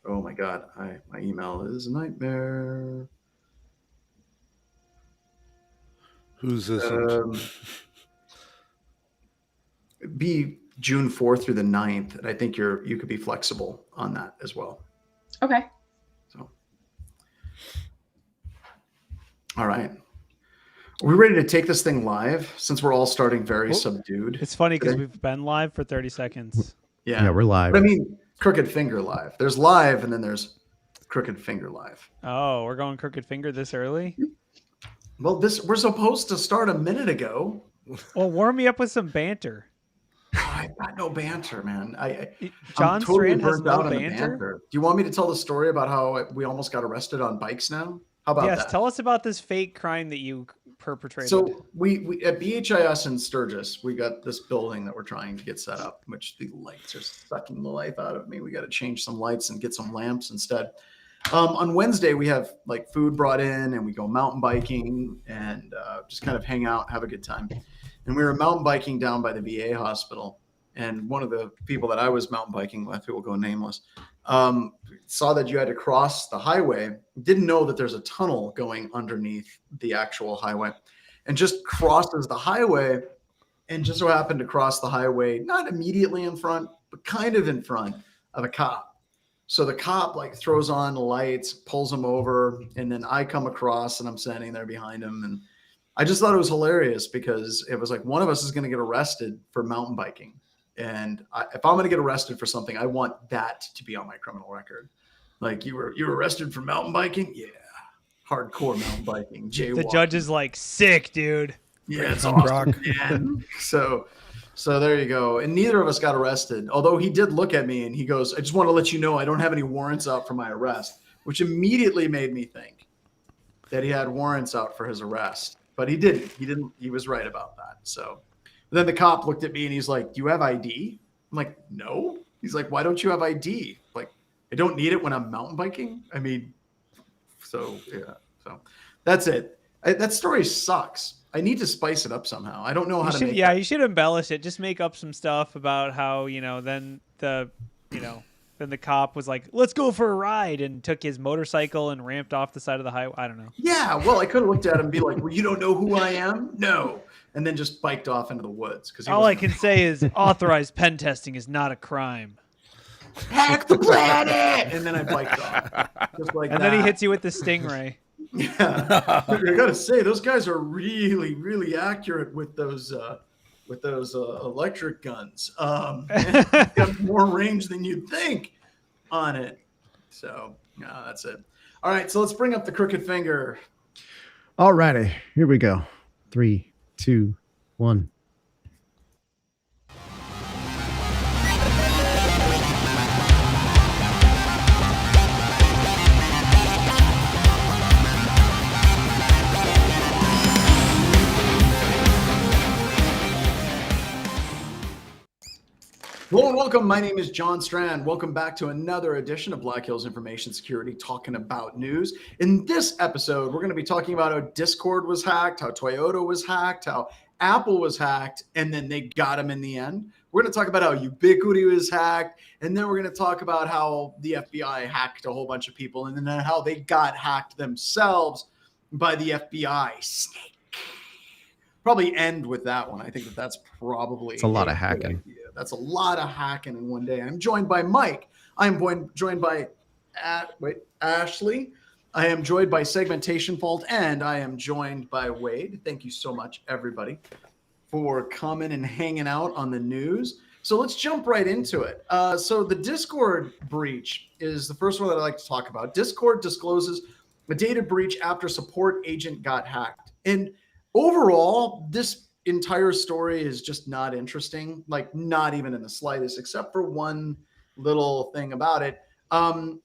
Oh my God, my email is a nightmare. Who's this? Be June 4th through the 9th, and I think you could be flexible on that as well. Okay. So, all right. Are we ready to take this thing live since we're all starting very subdued? It's funny because we've been live for 30 seconds. Yeah, we're live. But I mean, Crooked Finger live. There's live, and then there's Crooked Finger live. Oh, we're going Crooked Finger this early? Well, we're supposed to start a minute ago. Well, warm me up with some banter. I've got no banter, man. John totally Strand has no on the banter? Do you want me to tell the story about how we almost got arrested on bikes now? How about that? Yes, tell us about this fake crime that you perpetrated. So we at BHIS in Sturgis, we got this building that we're trying to get set up, which the lights are sucking the life out of me. We got to change some lights and get some lamps instead. On Wednesday, we have like food brought in and we go mountain biking and just kind of hang out, have a good time. And we were mountain biking down by the VA hospital. And one of the people that I was mountain biking with, who will go nameless, saw that you had to cross the highway, didn't know that there's a tunnel going underneath the actual highway, and just crosses the highway, and just so happened to cross the highway, not immediately in front, but kind of in front of a cop. So the cop like throws on the lights, pulls him over, and then I come across and I'm standing there behind him. And I just thought it was hilarious because it was like one of us is going to get arrested for mountain biking. And if I'm going to get arrested for something, I want that to be on my criminal record. Like you were arrested for mountain biking? Yeah. Hardcore mountain biking. Jaywalking. The judge is like, sick, dude. Yeah, it's awesome, man. So there you go. And neither of us got arrested. Although he did look at me and he goes, I just want to let you know I don't have any warrants out for my arrest, which immediately made me think that he had warrants out for his arrest. But he didn't. He was right about that. So then the cop looked at me and he's like, do you have ID? I'm like, no. He's like, why don't you have ID? Like, I don't need it when I'm mountain biking. I mean, so yeah. So that's it. That story sucks. I need to spice it up somehow. I don't know how to make it. Yeah, you should embellish it. Just make up some stuff about how, then the cop was like, let's go for a ride, and took his motorcycle and ramped off the side of the highway. I don't know. Yeah, well, I could have looked at him and be like, well, you don't know who I am? No. And then just biked off into the woods. All I can say is authorized pen testing is not a crime. Hack the planet! And then I biked off. Just like and that. Then he hits you with the stingray. Yeah. I gotta say, those guys are really, really accurate with those electric guns. Got more range than you'd think on it. So, no, that's it. All right, so let's bring up the crooked finger. All righty, here we go. 3, 2, 1. Hello and welcome. My name is John Strand. Welcome back to another edition of Black Hills Information Security, talking about news. In this episode, we're going to be talking about how Discord was hacked, how Toyota was hacked, how Apple was hacked, and then they got him in the end. We're going to talk about how Ubiquiti was hacked, and then we're going to talk about how the FBI hacked a whole bunch of people, and then how they got hacked themselves by the FBI. Snake. Probably end with that one. I think that's probably it's a lot of hacking. Idea. That's a lot of hacking in one day. I'm joined by Mike. I'm joined by Ashley. I am joined by Segmentation Fault, and I am joined by Wade. Thank you so much, everybody, for coming and hanging out on the news. So let's jump right into it. So the Discord breach is the first one that I'd like to talk about. Discord discloses a data breach after support agent got hacked. And overall, this entire story is just not interesting, like not even in the slightest, except for one little thing about it.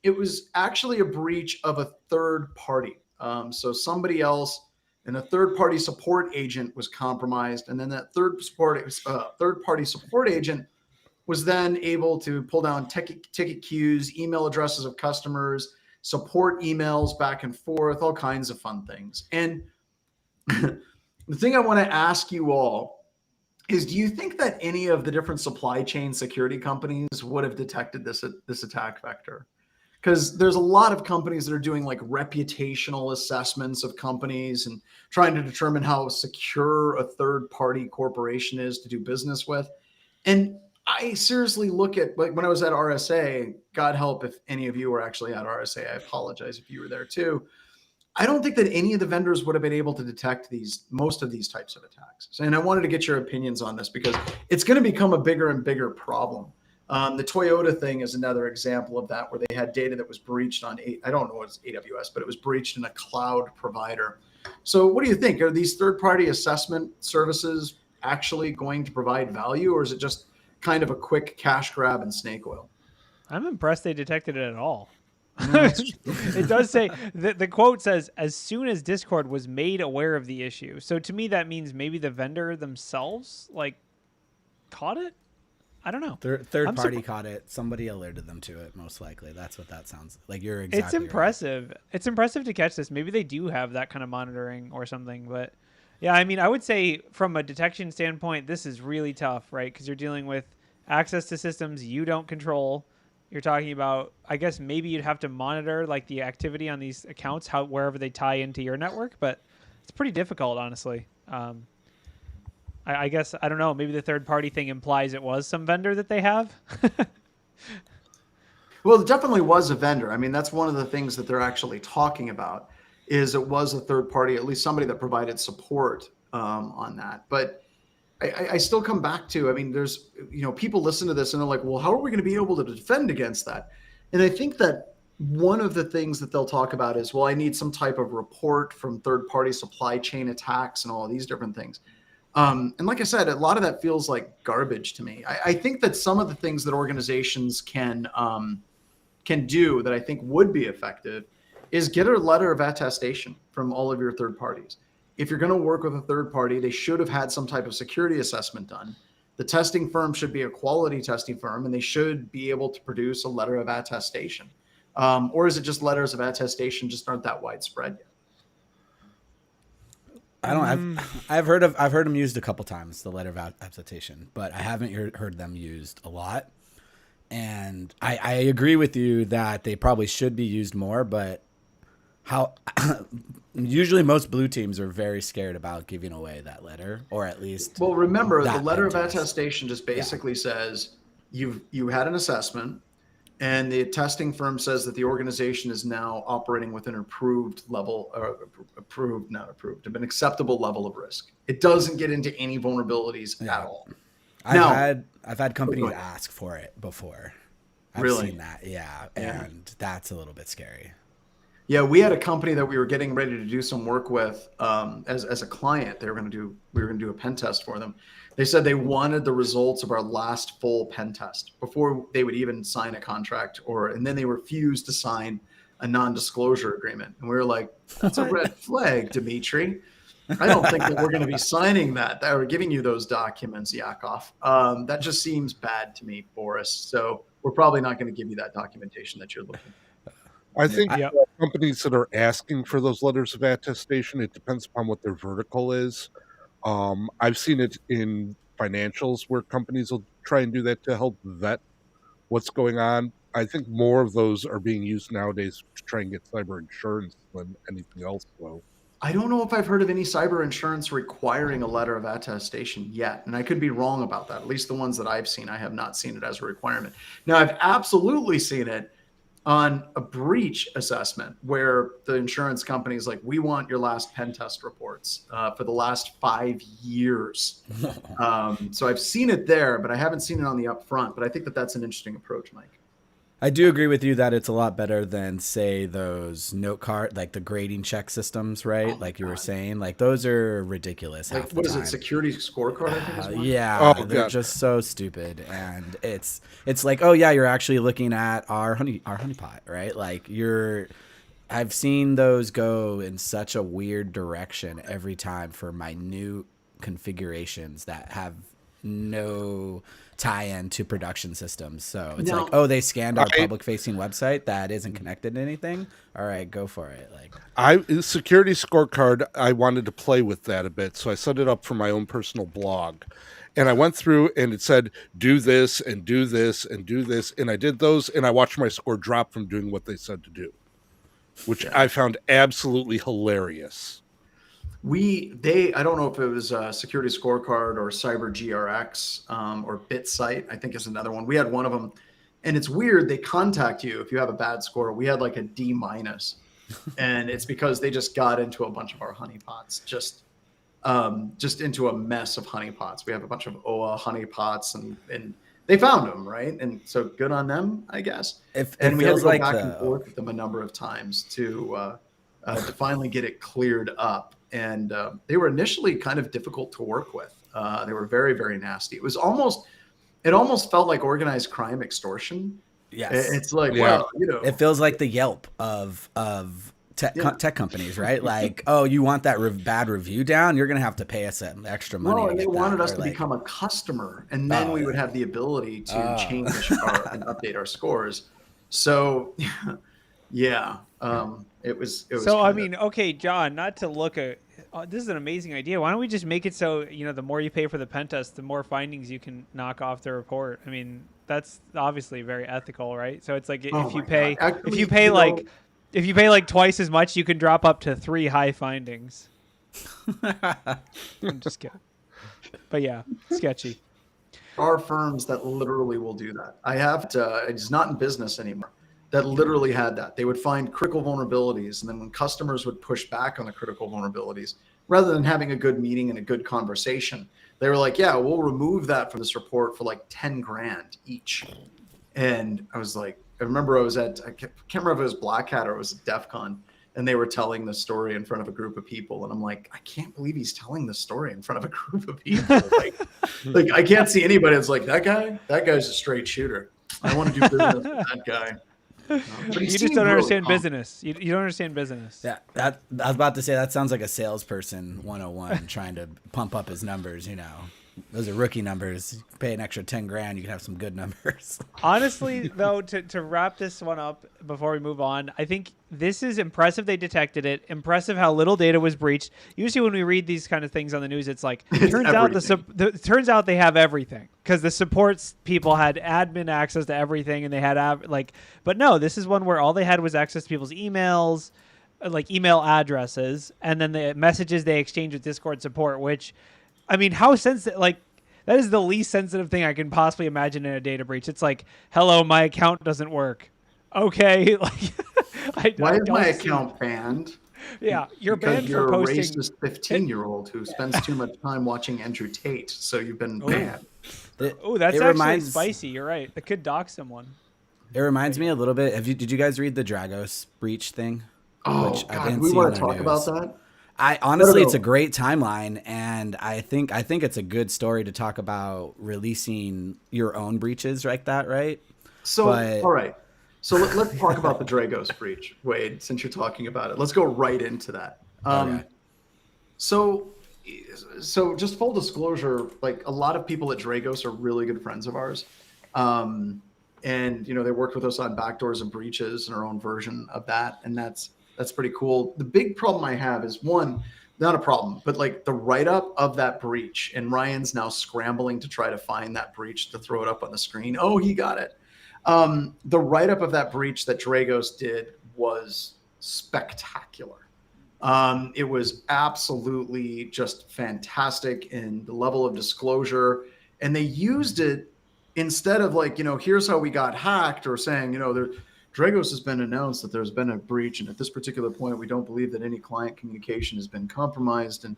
It was actually a breach of a third party. So somebody else and a third party support agent was compromised. And then that third party support agent was then able to pull down ticket queues, email addresses of customers, support emails back and forth, all kinds of fun things. And the thing I want to ask you all is, do you think that any of the different supply chain security companies would have detected this attack vector? because there's a lot of companies that are doing like reputational assessments of companies and trying to determine how secure a third party corporation is to do business with. And I seriously look at, like, when I was at RSA, God help if any of you were actually at RSA, I apologize if you were there too. I don't think that any of the vendors would have been able to detect most of these types of attacks. And I wanted to get your opinions on this because it's going to become a bigger and bigger problem. The Toyota thing is another example of that, where they had data that was breached on, I don't know what it's AWS, but it was breached in a cloud provider. So what do you think? Are these third-party assessment services actually going to provide value, or is it just kind of a quick cash grab and snake oil? I'm impressed they detected it at all. It does say the quote says, as soon as Discord was made aware of the issue. So to me, that means maybe the vendor themselves like caught it. I don't know. Third party caught it. Somebody alerted them to it. Most likely, that's what that sounds like. You're exactly. It's impressive. Right. It's impressive to catch this. Maybe they do have that kind of monitoring or something. But yeah, I mean, I would say from a detection standpoint, this is really tough, right? Because you're dealing with access to systems you don't control. You're talking about, I guess maybe you'd have to monitor like the activity on these accounts, wherever they tie into your network, but it's pretty difficult, honestly. I guess, I don't know, maybe the third party thing implies it was some vendor that they have. Well, it definitely was a vendor. I mean, that's one of the things that they're actually talking about, is it was a third party, at least somebody that provided support on that. But I still come back to, I mean, there's, people listen to this and they're like, well, how are we going to be able to defend against that? And I think that one of the things that they'll talk about is, well, I need some type of report from third-party supply chain attacks and all of these different things. And like I said, a lot of that feels like garbage to me. I think that some of the things that organizations can do that I think would be effective is get a letter of attestation from all of your third parties. If you're going to work with a third party, they should have had some type of security assessment done. The testing firm should be a quality testing firm, and they should be able to produce a letter of attestation. Or is it just letters of attestation just aren't that widespread yet? I don't. I've heard them used a couple times, the letter of attestation, but I haven't heard them used a lot. And I agree with you that they probably should be used more, but usually most blue teams are very scared about giving away that letter, or at least. Well, remember, the letter of attestation just basically says you had an assessment, and the testing firm says that the organization is now operating within an approved level, an acceptable level of risk. It doesn't get into any vulnerabilities at all. I've had companies ask for it before. I've seen that, and that's a little bit scary. Yeah, we had a company that we were getting ready to do some work with as a client. We were going to do a pen test for them. They said they wanted the results of our last full pen test before they would even sign a contract, and then they refused to sign a non-disclosure agreement. And we were like, that's a red flag, Dimitri. I don't think that we're going to be signing that or giving you those documents, Yakov. That just seems bad to me, Boris. So we're probably not going to give you that documentation that you're looking for. I think companies that are asking for those letters of attestation, it depends upon what their vertical is. I've seen it in financials where companies will try and do that to help vet what's going on. I think more of those are being used nowadays to try and get cyber insurance than anything else, though. I don't know if I've heard of any cyber insurance requiring a letter of attestation yet. And I could be wrong about that. At least the ones that I've seen, I have not seen it as a requirement. Now, I've absolutely seen it on a breach assessment where the insurance company is like, we want your last pen test reports for the last 5 years. So I've seen it there, but I haven't seen it on the upfront. But I think that that's an interesting approach, Mike. I do agree with you that it's a lot better than, say, those note card, like the grading check systems, right? Like you were saying, like those are ridiculous. Like, what is it? Security scorecard, I think is one. Yeah, they're just so stupid, and it's like, oh yeah, you're actually looking at our honeypot, right? Like I've seen those go in such a weird direction every time for minute configurations that have no tie-in to production systems. So it's like, oh, they scanned our public-facing website that isn't connected to anything. All right, go for it. Security scorecard, I wanted to play with that a bit, so I set it up for my own personal blog. And I went through and it said, do this and do this and do this. And I did those and I watched my score drop from doing what they said to do, which I found absolutely hilarious. I don't know if it was a security scorecard or cyber GRX or BitSite, I think is another one. We had one of them, and it's weird. They contact you if you have a bad score. We had like a D-, and it's because they just got into a bunch of our honeypots, just into a mess of honeypots. We have a bunch of OA honeypots, and they found them, right? And so good on them, I guess. And we had to go back and forth with them a number of times to finally get it cleared up. And they were initially kind of difficult to work with. They were very, very nasty. It almost felt like organized crime extortion. Yes. It's like, well, it feels like the Yelp of tech companies, right? Like, oh, you want that bad review down? You're going to have to pay us some extra money. No, and they wanted us to become a customer, and then we would have the ability to change and update our scores. So, yeah, it was. So I mean, okay, John, not to look at. This is an amazing idea. Why don't we just make it so the more you pay for the pen test, the more findings you can knock off the report? I mean, that's obviously very ethical, right? So it's like if you pay like twice as much, you can drop up to 3 high findings. I'm just kidding. But yeah, sketchy. There are firms that literally will do that. It's not in business anymore. That literally had that. They would find critical vulnerabilities, and then when customers would push back on the critical vulnerabilities, rather than having a good meeting and a good conversation, they were like, yeah, we'll remove that from this report for like 10 grand each. And I was like, I remember I can't remember if it was Black Hat or it was DEF CON, and they were telling the story in front of a group of people. And I'm like, I can't believe he's telling the story in front of a group of people. like I can't see anybody that's like, that guy's a straight shooter. I want to do business with that guy. But you just don't understand business. You don't understand business. Yeah, I was about to say that sounds like a salesperson 101 trying to pump up his numbers. Those are rookie numbers. Pay an extra 10 grand, you can have some good numbers. Honestly, though, to wrap this one up before we move on, I think this is impressive. They detected it. Impressive how little data was breached. Usually, when we read these kind of things on the news, it's like turns out they have everything because the supports people had admin access to everything, and they had But no, this is one where all they had was access to people's emails, like email addresses, and then the messages they exchanged with Discord support, which. I mean, how sensitive? Like, that is the least sensitive thing I can possibly imagine in a data breach. It's like, hello, my account doesn't work. Okay, like, why is my account banned? Yeah, you're because banned you're for posting. A racist 15-year-old who spends too much time watching Andrew Tate, so you've been banned. Oh, that's actually spicy. You're right. It could dock someone. It reminds me a little bit. Did you guys read the Dragos breach thing? Oh God, we want to talk about that. Honestly, it's a great timeline, and I think it's a good story to talk about releasing your own breaches like that, right? So, all right. So let's talk about the Dragos breach, Wade, since you're talking about it. Let's go right into that. Okay. So just full disclosure, like a lot of people at Dragos are really good friends of ours. And, they worked with us on backdoors and breaches and our own version of that. And that's pretty cool. The big problem I have is not a problem, but like the write-up of that breach, and Ryan's now scrambling to try to find that breach to throw it up on the screen. Oh, he got it. The write-up of that breach that Dragos did was spectacular. It was absolutely just fantastic in the level of disclosure, and they used it instead of like, here's how we got hacked, or saying, Dragos has been announced that there's been a breach, and at this particular point, we don't believe that any client communication has been compromised. And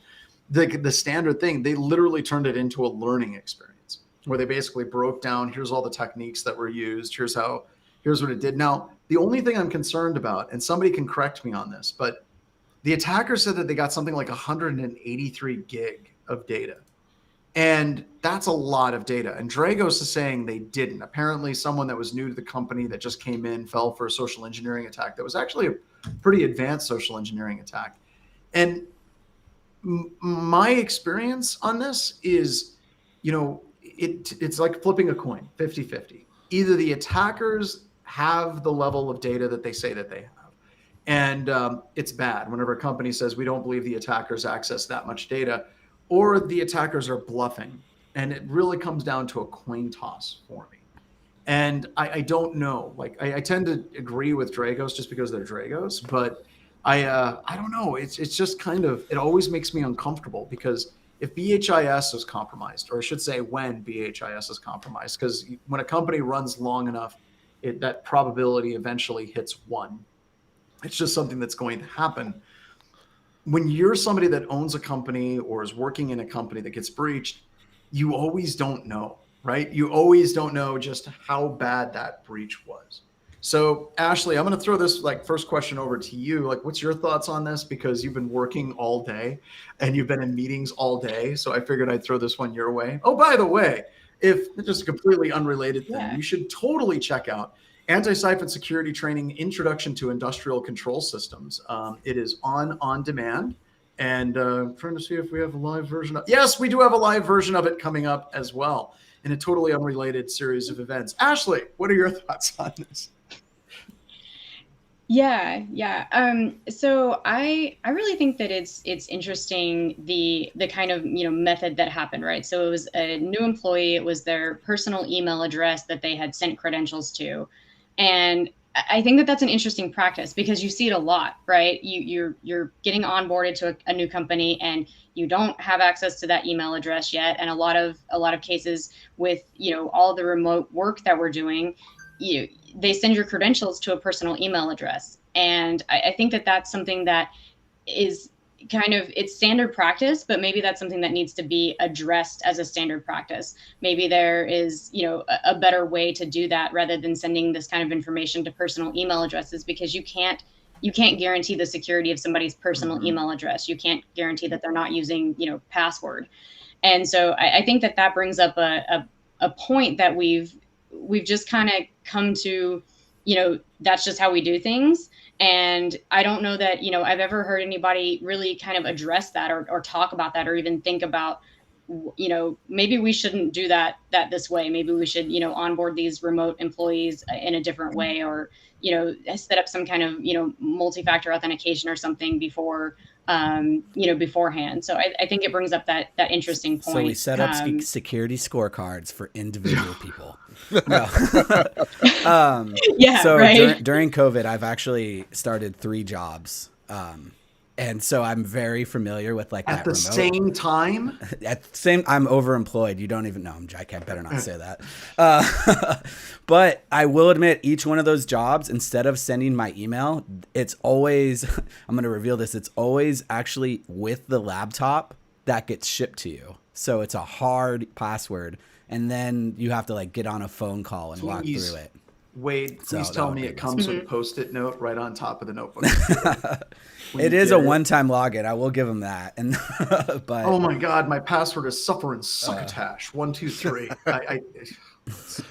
the standard thing, they literally turned it into a learning experience where they basically broke down, here's all the techniques that were used, here's what it did. Now, the only thing I'm concerned about, and somebody can correct me on this, but the attacker said that they got something like 183 gig of data. And that's a lot of data. And Dragos is saying they didn't. Apparently, someone that was new to the company that just came in fell for a social engineering attack that was actually a pretty advanced social engineering attack. And my experience on this is, it's like flipping a coin, 50-50. Either the attackers have the level of data that they say that they have. And it's bad whenever a company says, we don't believe the attackers access that much data, or the attackers are bluffing And it really comes down to a coin toss for me. And I don't know. Like I tend to agree with Dragos just because they're Dragos, but I don't know. It's just kind of, it always makes me uncomfortable because if BHIS is compromised, or I should say when BHIS is compromised, because when a company runs long enough, that probability eventually hits 1. It's just something that's going to happen. When you're somebody that owns a company or is working in a company that gets breached, you always don't know, right? You always don't know just how bad that breach was. So Ashley, I'm going to throw this first question over to you. Like, what's your thoughts on this? Because you've been working all day and you've been in meetings all day. So I figured I'd throw this one your way. Oh, by the way, if just a completely unrelated thing, you should totally check out Anti-Siphon Security Training, Introduction to Industrial Control Systems. It is on demand. And trying to see if we have a live version of it. Yes, we do have a live version of it coming up as well in a totally unrelated series of events. Ashley, what are your thoughts on this? Yeah. So I really think that it's interesting the kind of method that happened, right? So it was a new employee. It was their personal email address that they had sent credentials to, and I think that that's an interesting practice because you see it a lot, right? You're getting onboarded to a new company and you don't have access to that email address yet, and a lot of cases with all the remote work that we're doing, they send your credentials to a personal email address, and I think that that's something that is kind of, it's standard practice, but maybe that's something that needs to be addressed as a standard practice. Maybe there is, a better way to do that rather than sending this kind of information to personal email addresses, because you can't guarantee the security of somebody's personal email address. You can't guarantee that they're not using, password. And so I think that brings up a point that we've just kind of come to, that's just how we do things. And I don't know that, I've ever heard anybody really kind of address that or talk about that, or even think about, maybe we shouldn't do that this way. Maybe we should, onboard these remote employees in a different way, or, set up some kind of, multi-factor authentication or something before, beforehand. So I think it brings up that interesting point. So we set up security scorecards for individual people. No. Yeah. So right. during COVID, I've actually started 3 jobs. And so I'm very familiar with that at the remote. same time. At the same, I'm overemployed. You don't even know. I better not say that. But I will admit, each one of those jobs, instead of sending my email, it's always, I'm going to reveal this, it's always actually with the laptop that gets shipped to you. So it's a hard password, and then you have to get on a phone call and walk through it. Wade, please tell me it comes with a Post-it note right on top of the notebook. It is a one-time login. I will give them that. And but oh my God, my password is Sufferin' Succotash 123.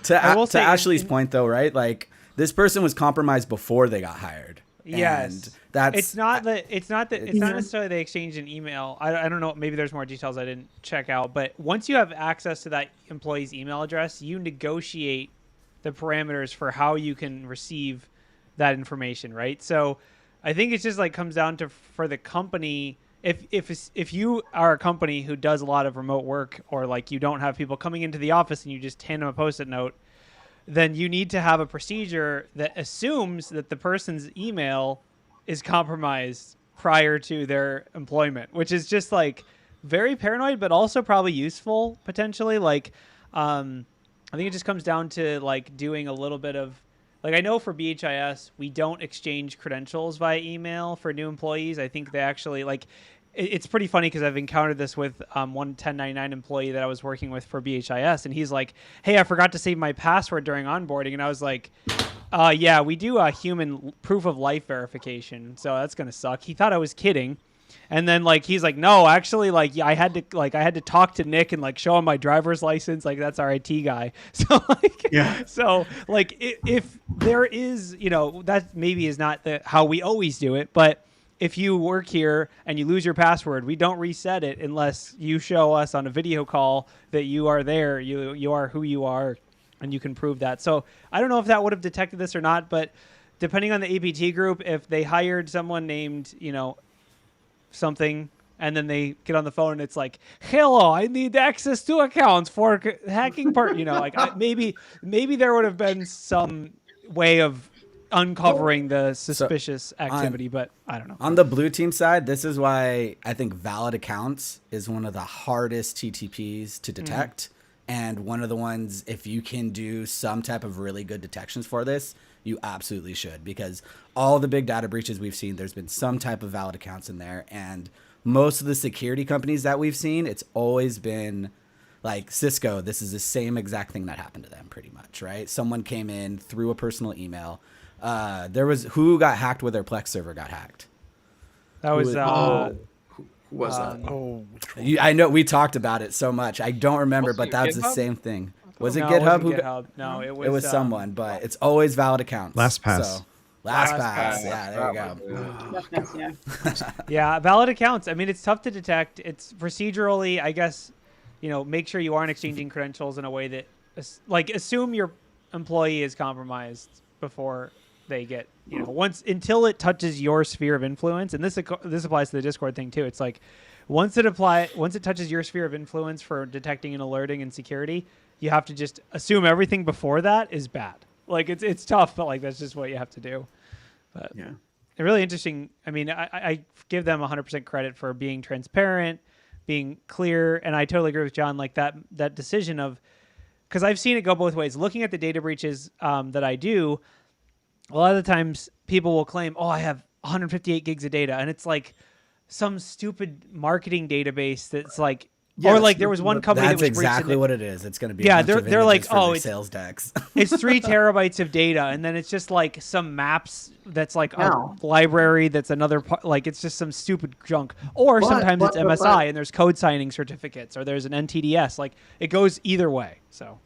To Ashley's point, though, right? This person was compromised before they got hired. Yes, and that's it's not necessarily they exchanged an email. I don't know. Maybe there's more details I didn't check out. But once you have access to that employee's email address, you negotiate the parameters for how you can receive that information, right? So I think it's just comes down to, for the company, if you are a company who does a lot of remote work, or you don't have people coming into the office and you just hand them a Post-it note, then you need to have a procedure that assumes that the person's email is compromised prior to their employment, which is just very paranoid, but also probably useful potentially. I think it just comes down to doing a little bit of I know for BHIS, we don't exchange credentials via email for new employees. I think they actually it's pretty funny because I've encountered this with one 1099 employee that I was working with for BHIS, and he's like, "Hey, I forgot to save my password during onboarding," and I was like, "Yeah, we do a human proof of life verification, so that's gonna suck." He thought I was kidding. And then he's like, no, actually, I had to talk to Nick and show him my driver's license. That's our IT guy. So if there is, that maybe is not how we always do it. But if you work here and you lose your password, we don't reset it unless you show us on a video call that you are there. You are who you are, and you can prove that. So I don't know if that would have detected this or not, but depending on the APT group, if they hired someone named, something And then they get on the phone and it's like, hello, I need access to accounts for hacking part. Maybe there would have been some way of uncovering the suspicious activity, but I don't know. On the blue team side, this is why I think valid accounts is one of the hardest TTPs to detect. And one of the ones, if you can do some type of really good detections for this, you absolutely should, because all the big data breaches we've seen, there's been some type of valid accounts in there. And most of the security companies that we've seen, it's always been like Cisco. This is the same exact thing that happened to them pretty much, right? Someone came in through a personal email. There was who got hacked with their Plex server got hacked. That was Who was that? I know we talked about it so much. I don't remember, but that's the same thing. Was it GitHub? No, it it was someone, but it's always valid accounts. LastPass. So, LastPass. Yeah, there you go. Yeah, valid accounts. I mean, it's tough to detect. It's procedurally, I guess, make sure you aren't exchanging credentials in a way that, assume your employee is compromised before they get, until it touches your sphere of influence. And this applies to the Discord thing too. It's like, once it touches your sphere of influence for detecting and alerting and security, you have to just assume everything before that is bad. Like it's tough, but that's just what you have to do. But yeah, really interesting. I mean, I give them 100% credit for being transparent, being clear, and I totally agree with John. Like that decision of, because I've seen it go both ways. Looking at the data breaches that I do, a lot of the times people will claim, "Oh, I have 158 gigs of data," and it's like some stupid marketing database that's like. Yes, or like there was one company that was exactly what it is. It's going to be they're like, oh, it's sales decks. It's 3 terabytes of data, and then it's just like some maps that's like a library that's another like it's just some stupid junk. Or sometimes it's MSI and there's code signing certificates, or there's an NTDS. Like it goes either way. So,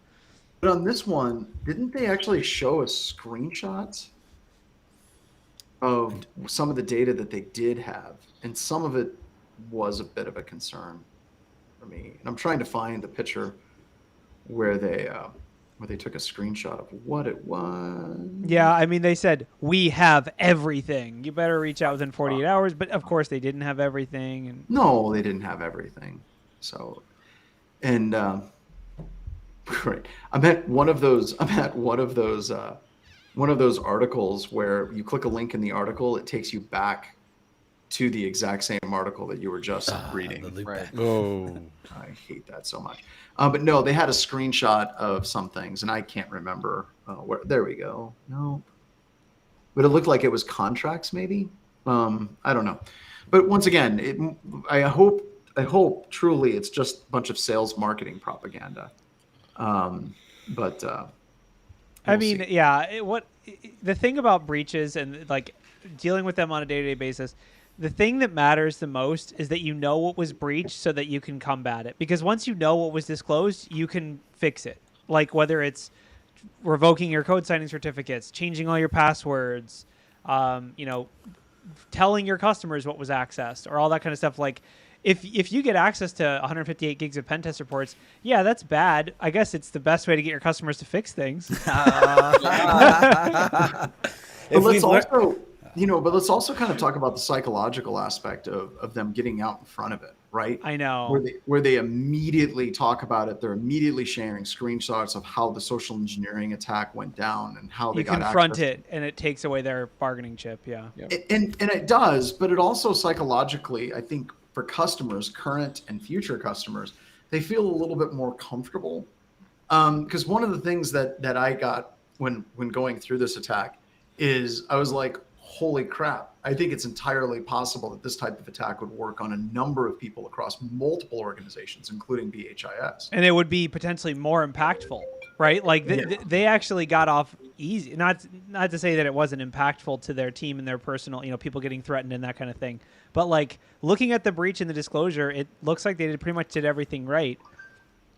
but on this one, didn't they actually show us screenshots of some of the data that they did have, and some of it was a bit of a concern for me. And I'm trying to find the picture where they took a screenshot of what it was. Yeah, I mean, they said, we have everything. You better reach out within 48 hours. But of course, they didn't have everything. And no, they didn't have everything. So, and great. I'm at one of those articles where you click a link in the article, it takes you back to the exact same article that you were just reading. Right. Oh, I hate that so much. But no, they had a screenshot of some things, and I can't remember where. There we go. No, but it looked like it was contracts, maybe. I don't know. But once again, I hope truly it's just a bunch of sales marketing propaganda. But I mean, yeah. The thing about breaches and like dealing with them on a day-to-day basis. The thing that matters the most is that you know what was breached so that you can combat it. Because once you know what was disclosed, you can fix it. Like whether it's revoking your code signing certificates, changing all your passwords, telling your customers what was accessed, or all that kind of stuff. Like if you get access to 158 gigs of pen test reports, yeah, that's bad. I guess it's the best way to get your customers to fix things. But let's also kind of talk about the psychological aspect of them getting out in front of it, right? I know. Where they immediately talk about it. They're immediately sharing screenshots of how the social engineering attack went down and how they got confront it, and it takes away their bargaining chip. Yeah. And it does, but it also psychologically, I think, for customers, current and future customers, they feel a little bit more comfortable. Because one of the things that I got when going through this attack is I was like, holy crap, I think it's entirely possible that this type of attack would work on a number of people across multiple organizations, including BHIS. And it would be potentially more impactful, right? Like they actually got off easy. Not to say that it wasn't impactful to their team and their personal, people getting threatened and that kind of thing. But like looking at the breach and the disclosure, it looks like they pretty much did everything right.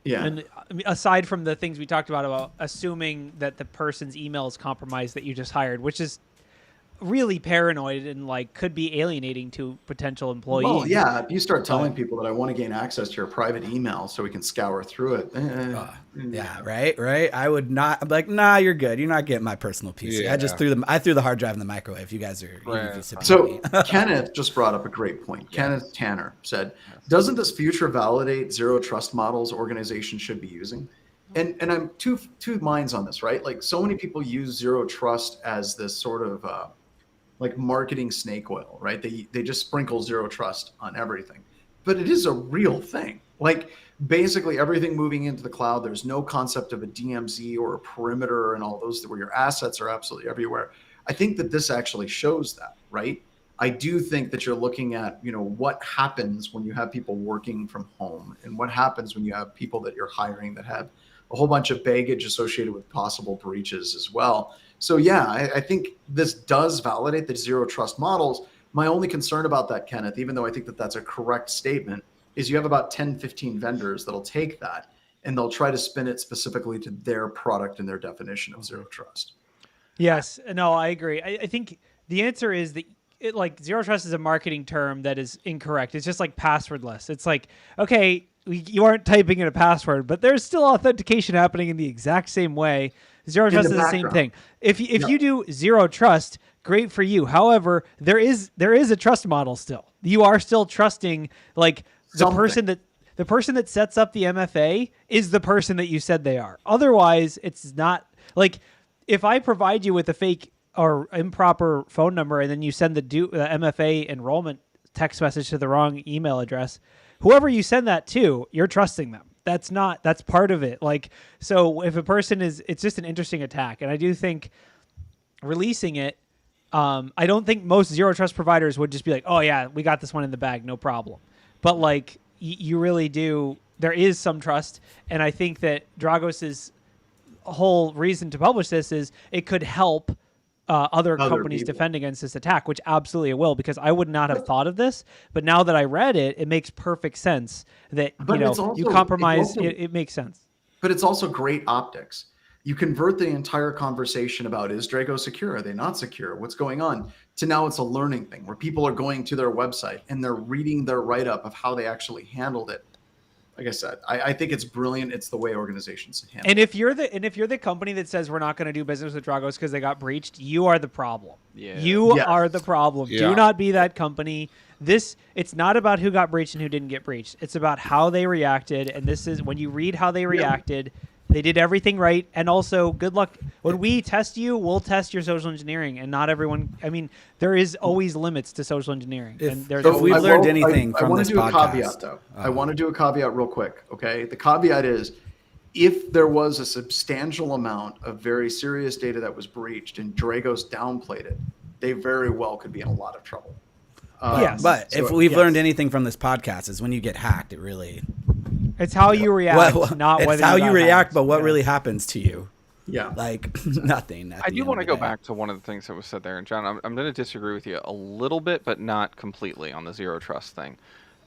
Yeah. And aside from the things we talked about assuming that the person's email is compromised that you just hired, which is really paranoid and like could be alienating to potential employees. Well, yeah, if you start telling people that I want to gain access to your private email so we can scour through it. Yeah, right. I would not. I'm like, nah, you're good. You're not getting my personal PC. Yeah. I threw the hard drive in the microwave. You guys are. Right. So Kenneth just brought up a great point. Yeah. Kenneth Tanner said, "Doesn't this future validate zero trust models organizations should be using?" And I'm two minds on this, right? Like so many people use zero trust as this sort of like marketing snake oil, right? They just sprinkle zero trust on everything, but it is a real thing. Like basically everything moving into the cloud, there's no concept of a DMZ or a perimeter and all those where your assets are absolutely everywhere. I think that this actually shows that, right? I do think that you're looking at, what happens when you have people working from home and what happens when you have people that you're hiring that have a whole bunch of baggage associated with possible breaches as well. So yeah, I think this does validate the zero trust models. My only concern about that, Kenneth, even though I think that that's a correct statement, is you have about 10, 15 vendors that'll take that and they'll try to spin it specifically to their product and their definition of zero trust. Yes, no, I agree. I think the answer is that zero trust is a marketing term that is incorrect. It's just like passwordless. It's like, okay, you aren't typing in a password, but there's still authentication happening in the exact same way. Zero trust is the same thing. If you do zero trust, great for you. However, there is a trust model still. You are still trusting like the person that sets up the MFA is the person that you said they are. Otherwise, it's not like if I provide you with a fake or improper phone number and then you send the MFA enrollment text message to the wrong email address, whoever you send that to, you're trusting them. That's part of it. Like, so if a person it's just an interesting attack. And I do think releasing it, I don't think most zero trust providers would just be like, oh yeah, we got this one in the bag, no problem. But like you really do, there is some trust. And I think that Dragos's whole reason to publish this is it could help other companies defend against this attack, which absolutely it will, because I would not have thought of this. But now that I read it, it makes perfect sense that, you compromise, it makes sense. But it's also great optics. You convert the entire conversation about is Dragos secure? Are they not secure? What's going on? To now it's a learning thing where people are going to their website and they're reading their write-up of how they actually handled it. Like I said, I think it's brilliant. It's the way organizations handle it. And if you're the company that says we're not going to do business with Dragos because they got breached, you are the problem. Yeah. You are the problem. Yeah. Do not be that company. It's not about who got breached and who didn't get breached. It's about how they reacted. And this is when you read how they reacted, they did everything right. And also, good luck. When we test you, we'll test your social engineering. And not everyone, there is always limits to social engineering. If we've learned anything from this podcast. I want to do a caveat, though. I want to do a caveat real quick, okay? The caveat is, if there was a substantial amount of very serious data that was breached and Dragos downplayed it, they very well could be in a lot of trouble. Yes. But if we've learned anything from this podcast, is when you get hacked, it really... It's how you react, not whether it's how you react, but what really happens to you. Yeah. Like nothing. I do want to go back to one of the things that was said there. And John, I'm going to disagree with you a little bit, but not completely on the zero trust thing.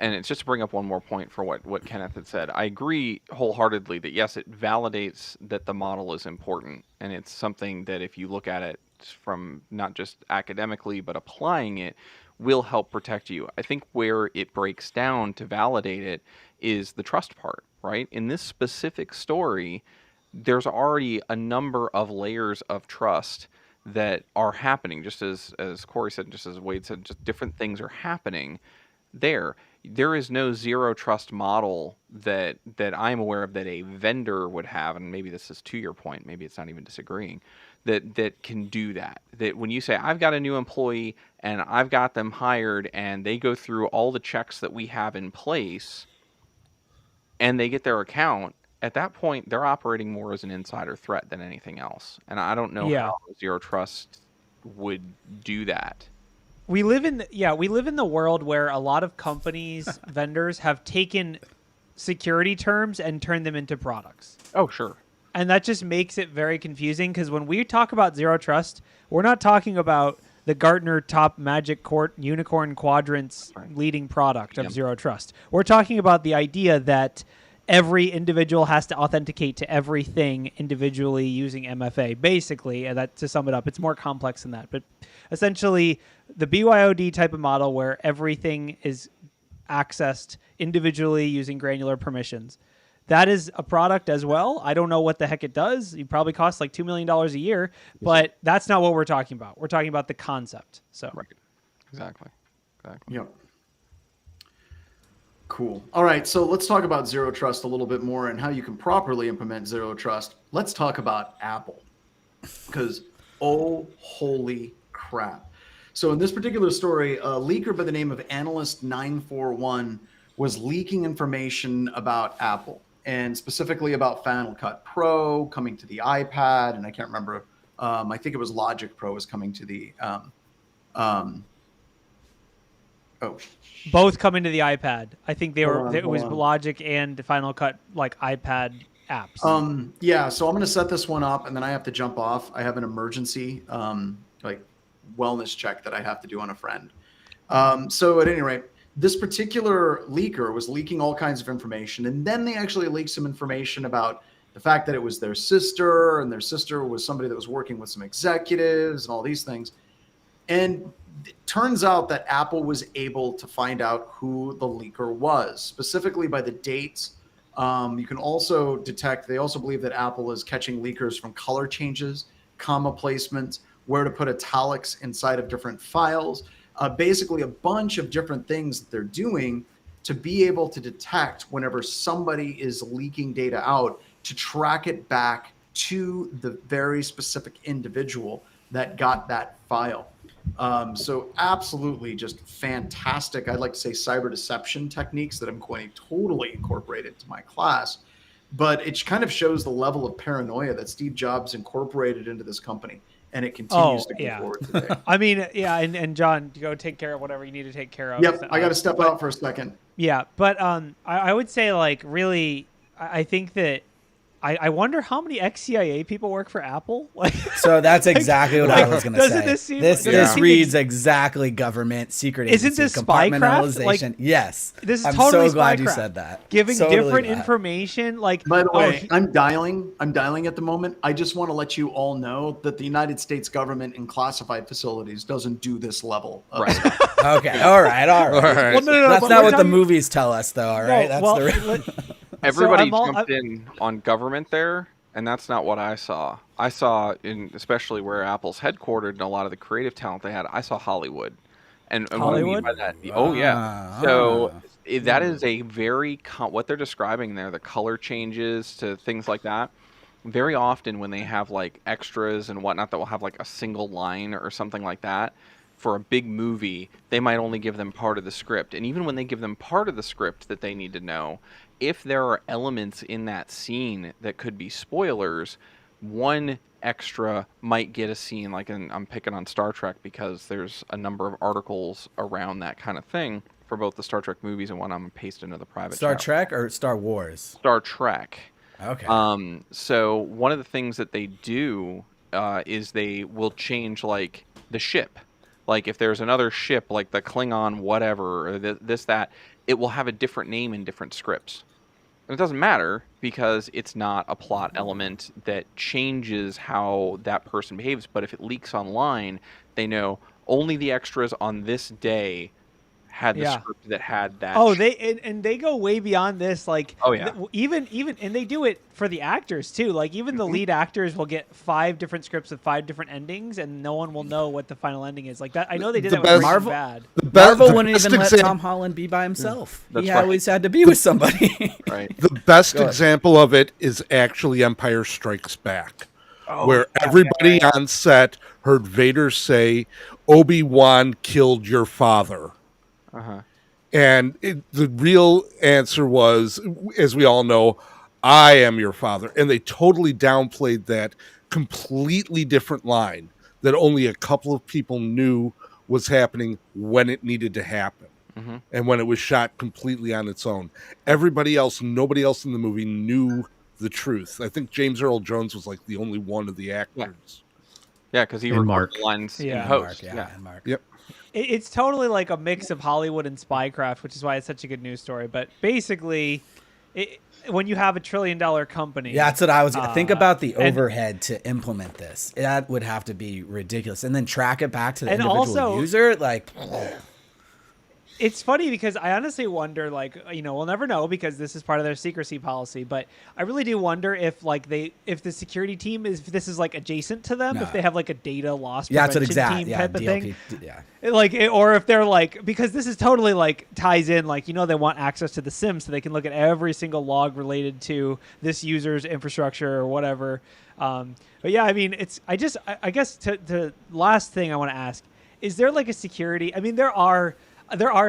And it's just to bring up one more point for what Kenneth had said. I agree wholeheartedly that, yes, it validates that the model is important. And it's something that if you look at it from not just academically, but applying it, will help protect you. I think where it breaks down to validate it is the trust part, right? In this specific story, there's already a number of layers of trust that are happening, just as Corey said, just as Wade said, just different things are happening there. There is no zero trust model that I'm aware of that a vendor would have, and maybe this is to your point, maybe it's not even disagreeing, that can do that. That when you say, I've got a new employee and I've got them hired and they go through all the checks that we have in place and they get their account, at that point, they're operating more as an insider threat than anything else. And I don't know how zero trust would do that. We live in the world where a lot of companies, vendors have taken security terms and turned them into products. Oh, sure. And that just makes it very confusing because when we talk about zero trust, we're not talking about the Gartner top magic unicorn quadrants leading product of zero trust. We're talking about the idea that every individual has to authenticate to everything individually using MFA. Basically, and that, to sum it up, it's more complex than that. But essentially, the BYOD type of model where everything is accessed individually using granular permissions. That is a product as well. I don't know what the heck it does. It probably costs like $2 million a year, but that's not what we're talking about. We're talking about the concept. So Right. Exactly. Yep. Cool. All right. So let's talk about zero trust a little bit more and how you can properly implement zero trust. Let's talk about Apple, because oh, holy crap. So in this particular story, a leaker by the name of Analyst 941 was leaking information about Apple, and specifically about Final Cut Pro coming to the iPad. And I can't remember. I think it was Logic Pro was coming to the both come into the iPad. I think they were. Hold on, It was hold on. Logic and Final Cut, like iPad apps. Yeah, so I'm going to set this one up and then I have to jump off. I have an emergency like wellness check that I have to do on a friend. So at any rate, this particular leaker was leaking all kinds of information, and then they actually leaked some information about the fact that it was their sister, and their sister was somebody that was working with some executives and all these things. And it turns out that Apple was able to find out who the leaker was, specifically by the dates. You can also detect, they also believe that Apple is catching leakers from color changes, comma placements, where to put italics inside of different files, basically a bunch of different things that they're doing to be able to detect whenever somebody is leaking data out, to track it back to the very specific individual that got that file. So absolutely just fantastic. I'd like to say cyber deception techniques that I'm going to totally incorporate into my class, but it kind of shows the level of paranoia that Steve Jobs incorporated into this company, and it continues to go forward today. I mean, yeah, and John, go take care of whatever you need to take care of. Yep, I got to step out for a second. Yeah, but I would say, like, really, I think that I wonder how many ex-CIA people work for Apple. Like, So that's exactly what I was going to say. doesn't this seem- doesn't this this seem reads exactly government, secret agency, Isn't this spycraft? compartmentalization. Like, yes. this is I'm totally so glad you spycraft. said that. giving Totally different glad. information. Like, By the way, I'm dialing at the moment. I just want to let you all know that the United States government in classified facilities doesn't do this level of Right. stuff. Okay. All right. All right. Well, no, That's but not we're what the talking- movies tell us, though. All right. That's well, the. Everybody So jumped in on government there, and that's not what I saw. I saw, especially where Apple's headquartered and a lot of the creative talent they had, I saw Hollywood. And what I mean Hollywood? by that, oh yeah. So that is a very, what they're describing there, the color changes to things like that. Very often when they have like extras and whatnot that will have like a single line or something like that, for a big movie, they might only give them part of the script. And even when they give them part of the script that they need to know, if there are elements in that scene that could be spoilers, one extra might get a scene, like I'm picking on Star Trek because there's a number of articles around that kind of thing for both the Star Trek movies and one I'm going to paste into the private Star chat. Trek or Star Wars? Star Trek. Okay. So one of the things that they do is they will change like the ship. Like if there's another ship, like the Klingon whatever, or this, that, it will have a different name in different scripts. And it doesn't matter because it's not a plot element that changes how that person behaves. But if it leaks online, they know only the extras on this day had the script that had that. Oh, they go way beyond this. Like, oh yeah, even and they do it for the actors too. Like even the lead actors will get 5 different scripts with 5 different endings, and no one will know what the final ending is. Like that, I know they did that with Breaking Marvel- Bad. Marvel wouldn't even let Tom Holland be by himself. That's He right. always had to be with somebody. right. The best Go ahead. example of it is actually Empire Strikes Back, Oh, where everybody on set heard Vader say, "Obi-Wan killed your father." Uh-huh. And the real answer was, as we all know, "I am your father." And they totally downplayed that completely different line that only a couple of people knew was happening when it needed to happen. Mm-hmm. And when it was shot completely on its own. Everybody else, nobody else in the movie knew the truth. I think James Earl Jones was like the only one of the actors. Yeah, because he And recorded Mark. the lines Yeah. in post. And Mark. Yep. It's totally like a mix of Hollywood and spycraft, which is why it's such a good news story. But basically, when you have $1 trillion company. Yeah, that's what I was going to think about the and- overhead to implement this. That would have to be ridiculous. And then track it back to the And individual also- user. Like, It's funny because I honestly wonder, like, we'll never know because this is part of their secrecy policy. But I really do wonder if the security team if this is like adjacent to them, No. if they have like a data loss yeah, that's what prevention exactly. team Yeah, type of thing. yeah. Or if they're like, because this is totally like ties in, like, they want access to the SIM so they can look at every single log related to this user's infrastructure or whatever. But yeah, I mean, I guess the last thing I want to ask, is there like a security? I mean, there are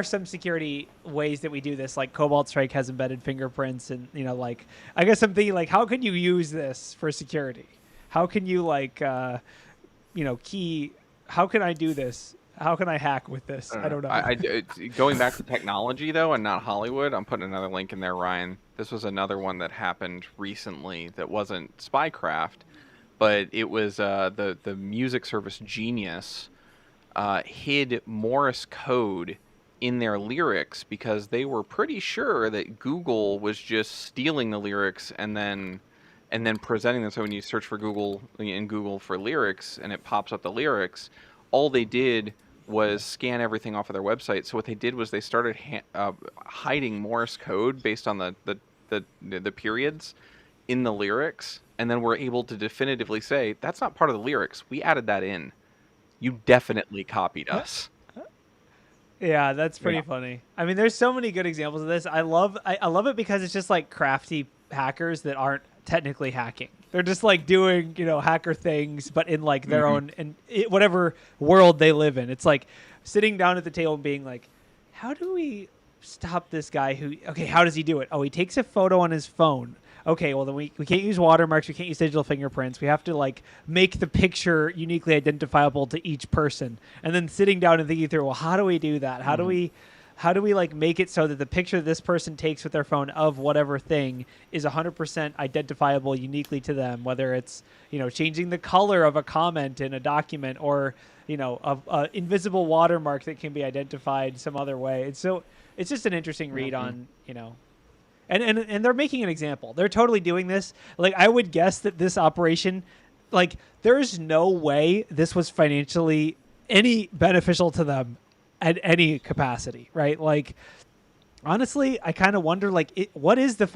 some security ways that we do this, like Cobalt Strike has embedded fingerprints, and like, I guess I'm thinking, like, how can you use this for security? How can you key? How can I do this? How can I hack with this? I don't know. Going back to technology though, and not Hollywood, I'm putting another link in there, Ryan. This was another one that happened recently that wasn't spycraft, but it was the music service Genius hid Morse code in their lyrics because they were pretty sure that Google was just stealing the lyrics and then presenting them. So when you search for Google for lyrics and it pops up the lyrics, all they did was scan everything off of their website. So what they did was they started hiding Morse code based on the periods in the lyrics, and then were able to definitively say that's not part of the lyrics. We added that in. You definitely copied us. Yeah, that's pretty funny. I mean, there's so many good examples of this. I love it because it's just like crafty hackers that aren't technically hacking. They're just like doing, hacker things, but in like their own and whatever world they live in. It's like sitting down at the table and being like, how do we stop this guy how does he do it? Oh, he takes a photo on his phone. Okay, well then we can't use watermarks, we can't use digital fingerprints. We have to like make the picture uniquely identifiable to each person. And then sitting down and thinking through, well, how do we do that? How do we like make it so that the picture this person takes with their phone of whatever thing is 100% identifiable uniquely to them, whether it's, changing the color of a comment in a document or, a invisible watermark that can be identified some other way. It's just an interesting read on, And they're making an example. They're totally doing this. Like, I would guess that this operation, like, there's no way this was financially any beneficial to them at any capacity, right? Like, honestly, I kind of wonder, like, what is the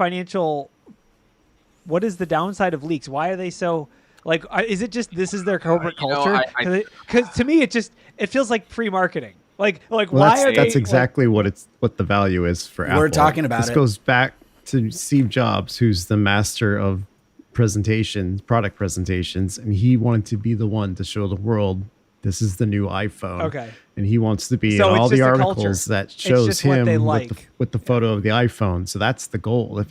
downside of leaks? Why are they so, like, is it just this is their corporate culture? Because to me, it feels like pre-marketing. Like Well, why are that's they, exactly what the value is for Apple. We're talking about this it. goes back to Steve Jobs, who's the master of product presentations, and he wanted to be the one to show the world this is the new iPhone. Okay. And he wants to be So in it's all the just a articles culture. that It's shows just what they him like. with the photo of the iPhone. So that's the goal.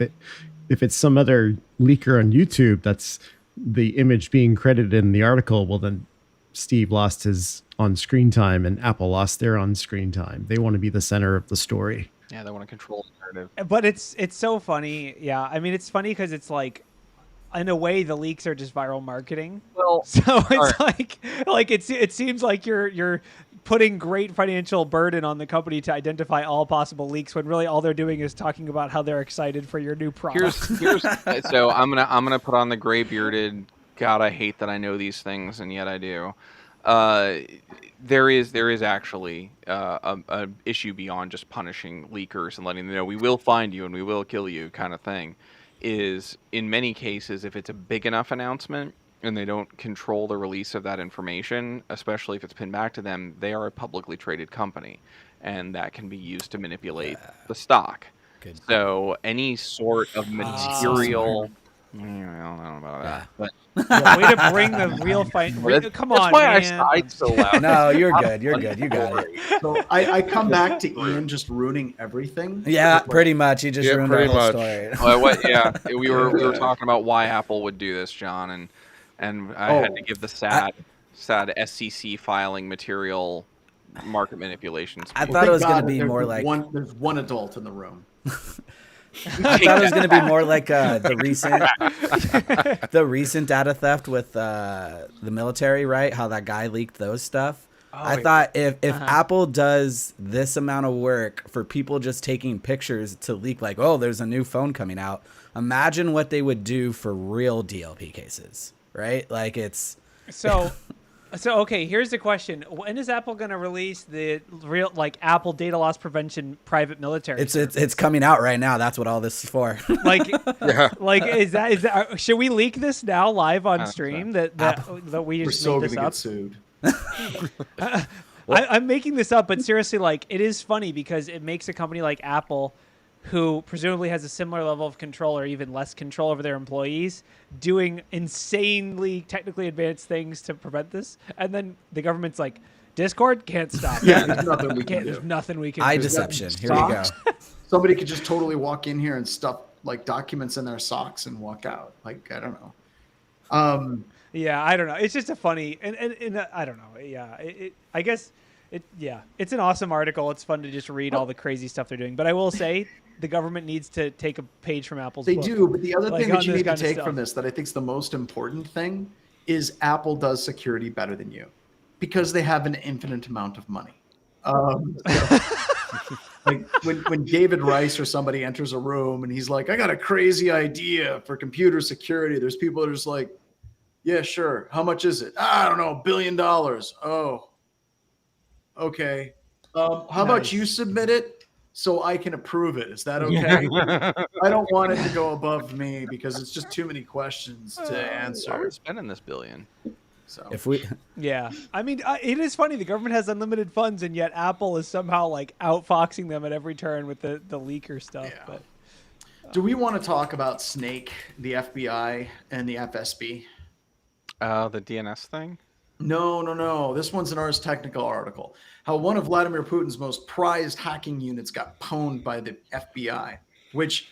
If it's some other leaker on YouTube, that's the image being credited in the article, well then Steve lost his on-screen time and Apple lost their on-screen time. They want to be the center of the story. Yeah, they want to control the narrative. But it's so funny. Yeah, I mean, it's funny because it's like, in a way, the leaks are just viral marketing. Well, So it's like it seems like you're putting great financial burden on the company to identify all possible leaks when really all they're doing is talking about how they're excited for your new product. So I'm gonna put on the gray bearded. God, I hate that I know these things and yet I do. There is actually a issue beyond just punishing leakers and letting them know we will find you and we will kill you kind of thing. Is in many cases, if it's a big enough announcement and they don't control the release of that information, especially if it's pinned back to them, they are a publicly traded company, and that can be used to manipulate the stock. Good. So any sort of material. I don't know about that. But Yeah, way to bring the real fight. Come on, that's why man. I sighed so loud. No, you're good. You're good. You got it. So I come back to Ian just ruining everything. Yeah, pretty much. You just ruined our pretty whole much. story. Yeah, we were talking about why Apple would do this, John, and I had to give the sad SEC filing material market manipulation speech. I thought it was going to God, be more like there's one adult in the room. I thought it was going to be more like the recent data theft with the military, right? How that guy leaked those stuff. I wait. thought if Uh-huh. Apple does this amount of work for people just taking pictures to leak, like, oh, there's a new phone coming out, imagine what they would do for real DLP cases, right? Like it's So okay, here's the question: when is Apple going to release the real Apple data loss prevention private military? it's coming out right now. That's what all this is for. Like, Yeah. like is that should we leak this now live on stream that we We're just so made gonna this get up? sued. I'm making this up, but seriously, like, it is funny because it makes a company like Apple, who presumably has a similar level of control or even less control over their employees, doing insanely technically advanced things to prevent this, and then the government's like, Discord can't stop. Yeah, there's nothing we can There's do. nothing we can Eye do. deception. Here we go. Socks? Somebody could just totally walk in here and stuff like documents in their socks and walk out. Like, I don't know. Yeah, I don't know. It's just a funny, and I don't know. Yeah, I guess it's an awesome article. It's fun to just read all the crazy stuff they're doing. But I will say, the government needs to take a page from Apple's They book. do, but the other Like, thing on that you this need to kind of take stuff. from this that I think is the most important thing is Apple does security better than you because they have an infinite amount of money. Like when David Rice or somebody enters a room and he's like, I got a crazy idea for computer security. There's people that are just like, yeah, sure. How much is it? I don't know, $1 billion. Oh, okay. How about you submit it so I can approve it? Is that okay? I don't want it to go above me because it's just too many questions to Why are answer. we spending this billion? So If we Yeah, I mean, it is funny. The government has unlimited funds, and yet Apple is somehow like outfoxing them at every turn with the leaker stuff. Yeah. But do we want to talk about Snake, the FBI, and the FSB? The DNS thing? No. This one's an Ars Technica article. How one of Vladimir Putin's most prized hacking units got pwned by the FBI, which,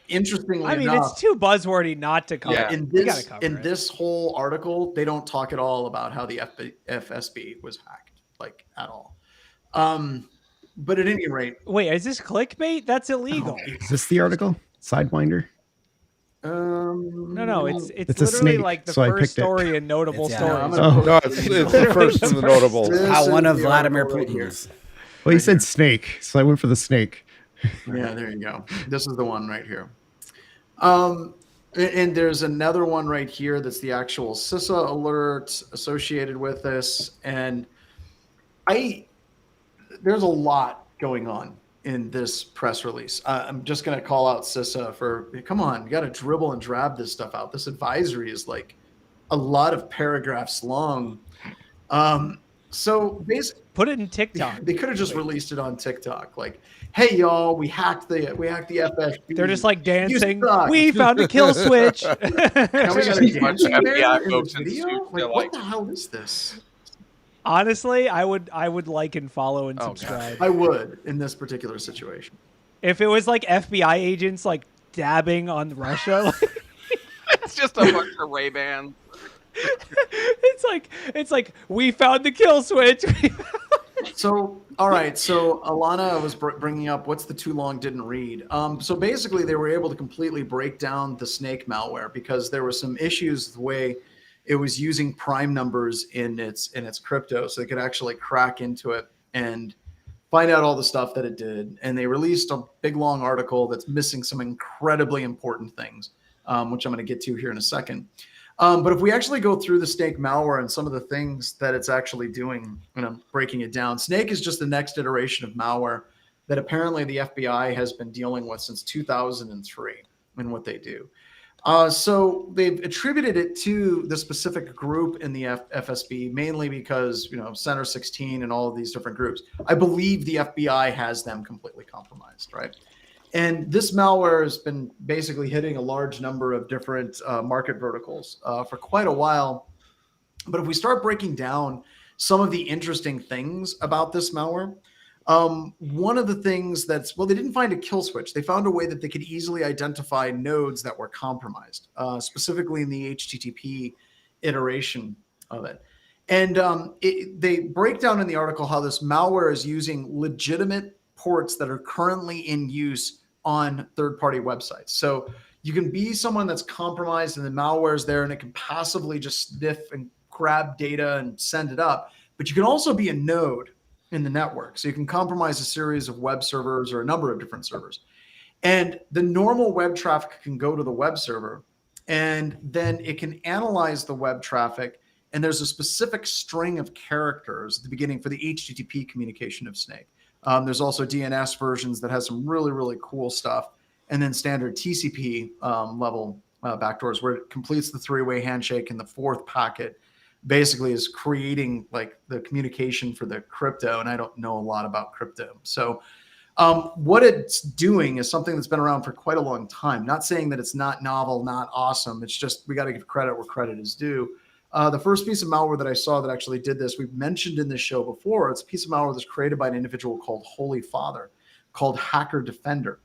interestingly I mean, enough, it's too buzzwordy not to cover. Yeah. it. in We gotta this cover in it. this whole article, they don't talk at all about how the FSB was hacked, like at all. But at any rate, Wait, is this clickbait? That's illegal. Is this the article? Sidewinder? No, it's It's a literally snake, like the so I first picked it. story in notable It's- yeah, stories. I'm gonna Oh. No, it's the first and the notable. This how is one of the Vladimir article right here. Putin's. Well, he said snake, so I went for the snake. Yeah, there you go. This is the one right here. And there's another one right here that's the actual CISA alert associated with this. And there's a lot going on in this press release. I'm just going to call out CISA for, come on, you got to dribble and drab this stuff out. This advisory is like a lot of paragraphs long. So basically, Put it in TikTok. they could have just released it on TikTok. Like, hey y'all, we hacked the FSB. They're just like You dancing. suck. We found a kill switch. Now we got a dancing FBI bear in folks this in video? suits, Like, they're what like- the hell is this? Honestly, I would like and follow and Oh, God. subscribe. I would in this particular situation. If it was like FBI agents like dabbing on Russia, like, It's just a bunch of Ray-Bans. it's like we found the kill switch. So, all right. So Alana was bringing up what's the too long didn't read. So basically, they were able to completely break down the Snake malware because there were some issues with the way it was using prime numbers in its crypto, so they could actually crack into it and find out all the stuff that it did. And they released a big long article that's missing some incredibly important things, which I'm going to get to here in a second. But if we actually go through the Snake malware and some of the things that it's actually doing, and I'm breaking it down, Snake is just the next iteration of malware that apparently the FBI has been dealing with since 2003 in what they do. So they've attributed it to the specific group in the FSB, mainly because, Center 16 and all of these different groups. I believe the FBI has them completely compromised, right? And this malware has been basically hitting a large number of different market verticals for quite a while. But if we start breaking down some of the interesting things about this malware, one of the things they didn't find a kill switch. They found a way that they could easily identify nodes that were compromised, specifically in the HTTP iteration of it. And they break down in the article how this malware is using legitimate ports that are currently in use on third-party websites. So you can be someone that's compromised and the malware is there and it can passively just sniff and grab data and send it up. But you can also be a node in the network. So you can compromise a series of web servers or a number of different servers. And the normal web traffic can go to the web server, and then it can analyze the web traffic. And there's a specific string of characters at the beginning for the HTTP communication of Snake. There's also DNS versions that has some really, really cool stuff. And then standard TCP level backdoors where it completes the three-way handshake, and the fourth packet basically is creating like the communication for the crypto. And I don't know a lot about crypto. So what it's doing is something that's been around for quite a long time. Not saying that it's not novel, not awesome. It's just we got to give credit where credit is due. The first piece of malware that I saw that actually did this, we've mentioned in this show before. It's a piece of malware that's created by an individual called Holy Father, called Hacker Defender.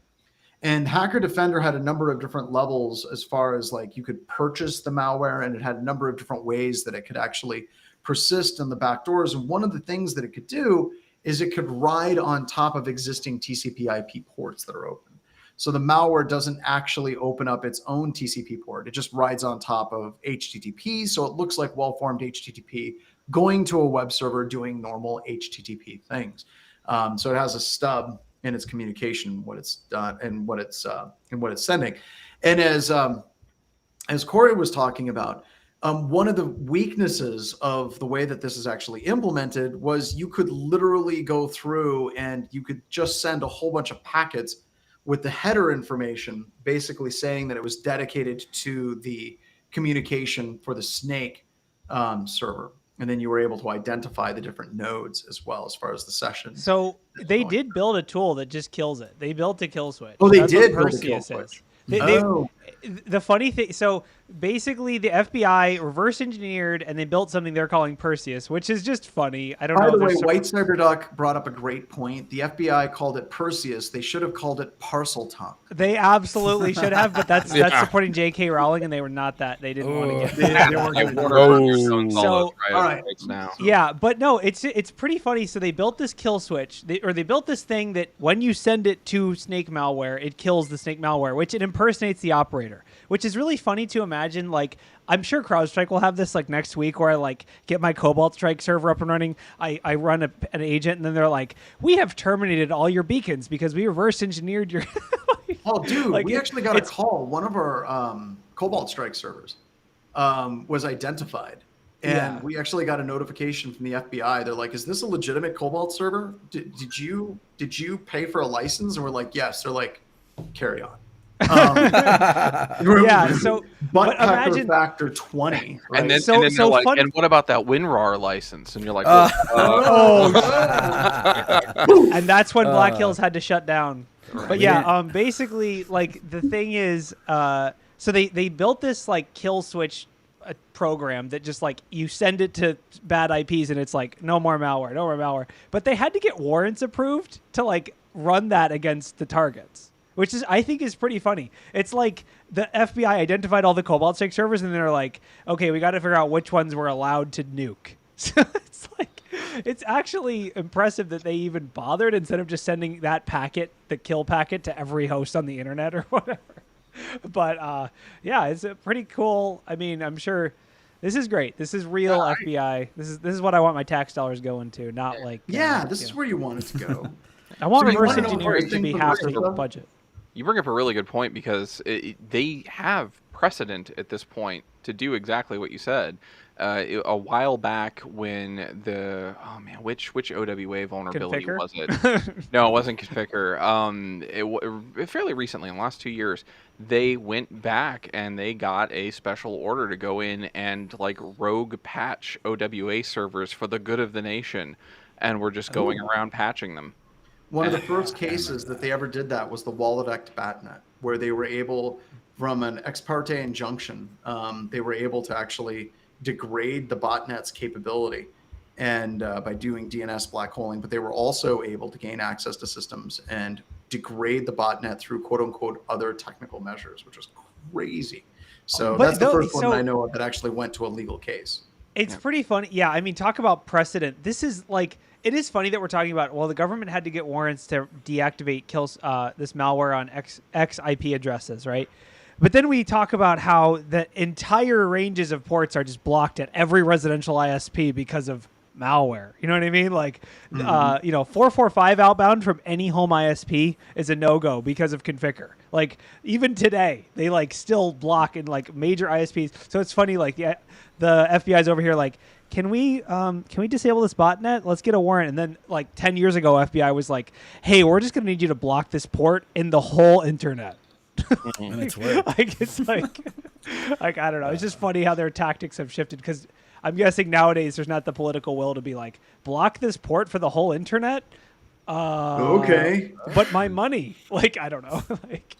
And Hacker Defender had a number of different levels as far as like you could purchase the malware, and it had a number of different ways that it could actually persist in the back doors. And one of the things that it could do is it could ride on top of existing TCP IP ports that are open. So the malware doesn't actually open up its own TCP port. It just rides on top of HTTP. So it looks like well-formed HTTP going to a web server doing normal HTTP things. So it has a stub in its communication, what it's done and what it's sending. And as Corey was talking about, one of the weaknesses of the way that this is actually implemented was you could literally go through and you could just send a whole bunch of packets with the header information, basically saying that it was dedicated to the communication for the Snake server. And then you were able to identify the different nodes as well as far as the sessions. So they did build a tool that just kills it. They built a kill switch. Oh, they That's did what build a kill Perseus switch. is. The funny thing, so basically the FBI reverse engineered and they built something they're calling Perseus, which is just funny. I don't know. By the way, White Cyberduck brought up a great point. The FBI called it Perseus. They should have called it Parcel Tongue. They absolutely should have, but that's supporting J.K. Rowling, and they were not that. They didn't want to get. They weren't gonna do All right. now. Yeah, but no, it's pretty funny. So they built this kill switch, they built this thing that when you send it to Snake malware, it kills the Snake malware, which it impersonates the operator, which is really funny to imagine. Like, I'm sure CrowdStrike will have this like next week where I like get my Cobalt Strike server up and running. I run an agent, and then they're like, we have terminated all your beacons because we reverse engineered your. Oh, dude, Like, we actually got a call. One of our Cobalt Strike servers was identified. And we actually got a notification from the FBI. They're like, is this a legitimate Cobalt server? Did you pay for a license? And we're like, yes. They're like, carry on. Yeah, so but imagine factor 20. Right? And then, So- and then so they're like, fun- and what about that WinRAR license? And you're like, and that's when Black Hills had to shut down. But yeah, basically, like the thing is, so they built this like kill switch program that just like you send it to bad IPs and it's like no more malware, no more malware. But they had to get warrants approved to like run that against the targets, which is I think is pretty funny. It's like the FBI identified all the Cobalt Strike servers and they're like, okay, we got to figure out which ones we're allowed to nuke. So it's like, it's actually impressive that they even bothered instead of just sending that packet, the kill packet, to every host on the internet or whatever. But yeah, it's a pretty cool. I mean, I'm sure this is great. This is real FBI. This is what I want my tax dollars going to, not like this is where you want it to go. I want So you reverse wanna know engineering to everything be from half the the stuff? budget. You bring up a really good point because they have precedent at this point to do exactly what you said. A while back when which OWA vulnerability Configure? was it? No, it wasn't Configure. Fairly recently, in the last 2 years, they went back and they got a special order to go in and like rogue patch OWA servers for the good of the nation, and we're just going around patching them. One of the first cases that they ever did that was the Wallavect Batnet, where they were able, from an ex parte injunction, they were able to actually degrade the botnet's capability and by doing DNS black holing, but they were also able to gain access to systems and degrade the botnet through quote unquote other technical measures, which was crazy. So that's the first one I know of that actually went to a legal case. It's pretty funny. Yeah, I mean, talk about precedent. This is like, it is funny that we're talking about, well, the government had to get warrants to deactivate this malware on X IP addresses, right? But then we talk about how the entire ranges of ports are just blocked at every residential ISP because of malware. You know what I mean? Like, 445 outbound from any home ISP is a no-go because of configure. Like, even today, they like still block in like major ISPs. So it's funny, like the FBI's over here like, can we disable this botnet? Let's get a warrant. And then like 10 years ago, FBI was like, hey, we're just going to need you to block this port in the whole internet. And it's worked. Like, it's like I don't know. It's just funny how their tactics have shifted, because I'm guessing nowadays there's not the political will to be like, block this port for the whole internet. Okay. But my money, like, I don't know. Like,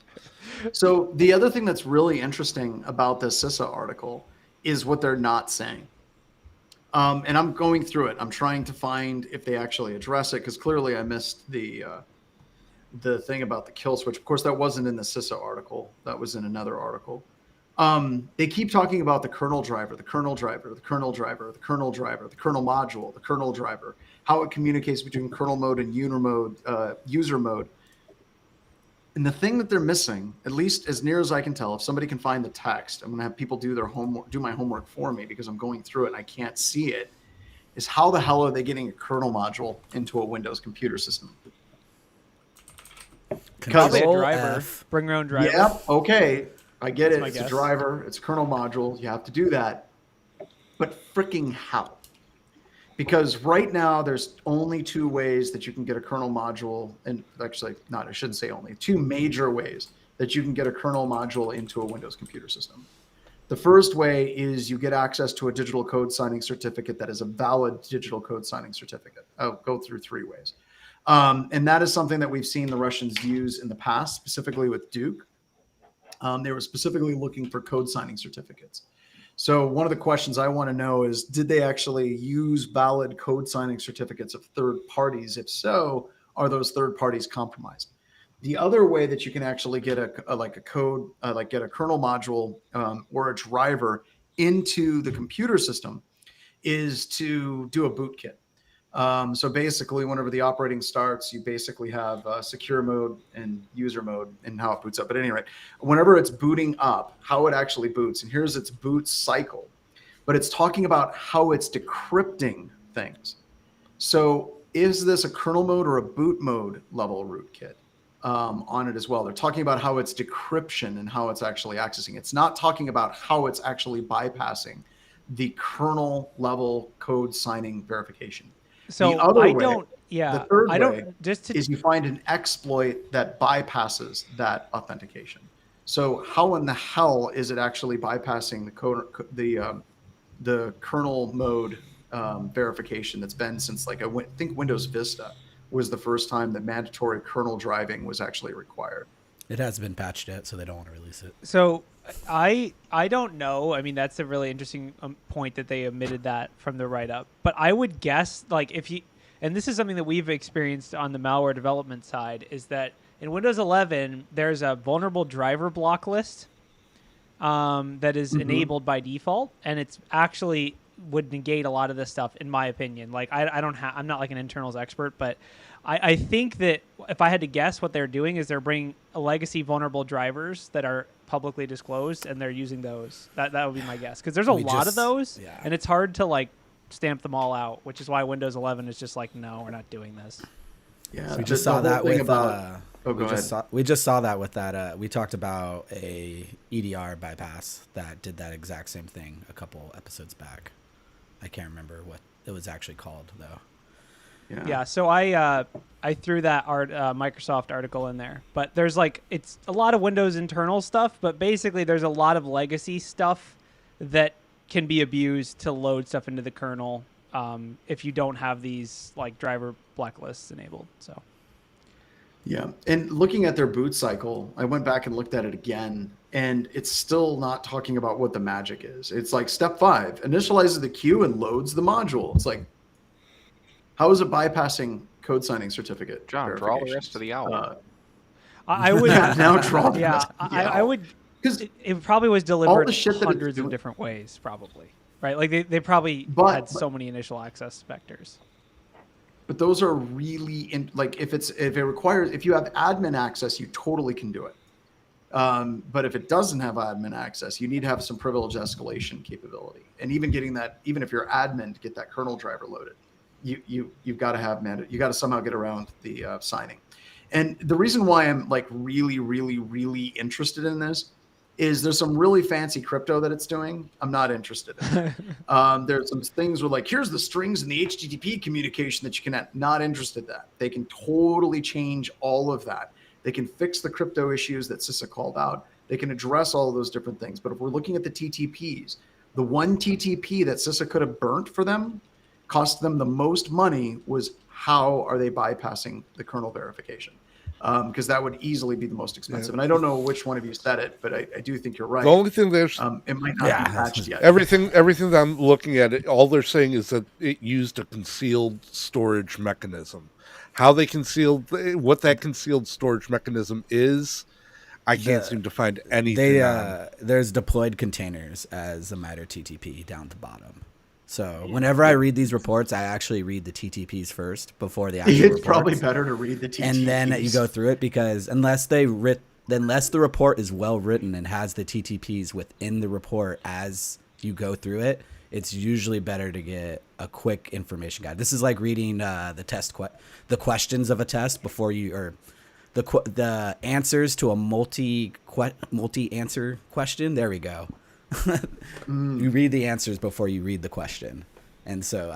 so the other thing that's really interesting about this CISA article is what they're not saying. And I'm going through it. I'm trying to find if they actually address it, because clearly I missed the thing about the kill switch. Of course, that wasn't in the CISA article. That was in another article. They keep talking about the kernel driver, the kernel driver, the kernel driver, the kernel driver, the kernel module, the kernel driver, how it communicates between kernel mode and user mode. And the thing that they're missing, at least as near as I can tell, if somebody can find the text, I'm going to have people do their homework, do my homework for me, because I'm going through it and I can't see it, is how the hell are they getting a kernel module into a Windows computer system? probably a Control driver. F. Bring your own driver. Yeah, okay. I get That's it. my It's guess. a driver. It's a kernel module. You have to do that. But freaking how? Because right now there's only two ways that you can get a kernel module, and actually not, I shouldn't say only, two major ways that you can get a kernel module into a Windows computer system. The first way is you get access to a digital code signing certificate that is a valid digital code signing certificate. I'll go through three ways. And that is something that we've seen the Russians use in the past, specifically with Duke. They were specifically looking for code signing certificates. So one of the questions I want to know is, did they actually use valid code signing certificates of third parties? If so, are those third parties compromised? The other way that you can actually get get a kernel module or a driver into the computer system is to do a bootkit. So basically, whenever the operating starts, you basically have secure mode and user mode and how it boots up. But at any rate, whenever it's booting up, how it actually boots, and here's its boot cycle. But it's talking about how it's decrypting things. So is this a kernel mode or a boot mode level rootkit on it as well? They're talking about how it's decryption and how it's actually accessing. It's not talking about how it's actually bypassing the kernel level code signing verification. So the other I way, don't. Yeah, the third I way don't. Just to is you find an exploit that bypasses that authentication. So how in the hell is it actually bypassing the kernel mode verification that's been since, like, I think Windows Vista was the first time that mandatory kernel driving was actually required. It hasn't been patched yet, so they don't want to release it. So I don't know. I mean, that's a really interesting point that they omitted that from the write-up. But I would guess, like, if you, and this is something that we've experienced on the malware development side, is that in Windows 11 there's a vulnerable driver block list that is enabled by default, and it's actually would negate a lot of this stuff, in my opinion. Like, I'm not like an internals expert, but I think that if I had to guess, what they're doing is they're bringing legacy vulnerable drivers that are publicly disclosed, and they're using those. That would be my guess, because there's a lot of those, and it's hard to like stamp them all out, which is why Windows 11 is just like, no, we're not doing this. Yeah, We just saw that with. we just saw that with that. We talked about a EDR bypass that did that exact same thing a couple episodes back. I can't remember what it was actually called though. Yeah, so I threw that Microsoft article in there, but there's like, it's a lot of Windows internal stuff, but basically there's a lot of legacy stuff that can be abused to load stuff into the kernel if you don't have these like driver blacklists enabled. So yeah, and looking at their boot cycle, I went back and looked at it again, and it's still not talking about what the magic is. It's like step 5 initializes the queue and loads the module. It's like, how is it bypassing code signing certificate? John, draw the rest of the hour. I would now draw. Yeah, I would, because it probably was delivered hundreds of different ways, probably, right? Like they probably had so many initial access vectors. But those are really if you have admin access, you totally can do it. But if it doesn't have admin access, you need to have some privilege escalation capability, and even getting that, even if you're admin, to get that kernel driver loaded. you've got to have you got to somehow get around the signing. And the reason why I'm like really, really, really interested in this is there's some really fancy crypto that it's doing. I'm not interested in it. There's some things where like, here's the strings in the HTTP communication that you can add. Not interested in that. They can totally change all of that. They can fix the crypto issues that CISA called out. They can address all of those different things. But if we're looking at the TTPs, the one TTP that CISA could have burnt for them, cost them the most money, was how are they bypassing the kernel verification? Because that would easily be the most expensive. And I don't know which one of you said it, but I do think you're right. The only thing there's it might not be patched yet. everything that I'm looking at, all they're saying is that it used a concealed storage mechanism. How they concealed, what that concealed storage mechanism is, I can't seem to find anything. There's deployed containers as a MITRE TTP down at the bottom. So whenever I read these reports, I actually read the TTPs first before the actual It's probably better to read the TTPs. And then you go through it, because unless the report is well written and has the TTPs within the report as you go through it, it's usually better to get a quick information guide. This is like reading the questions of a test before you, or the answers to a multi-answer question. There we go. You read the answers before you read the question, and so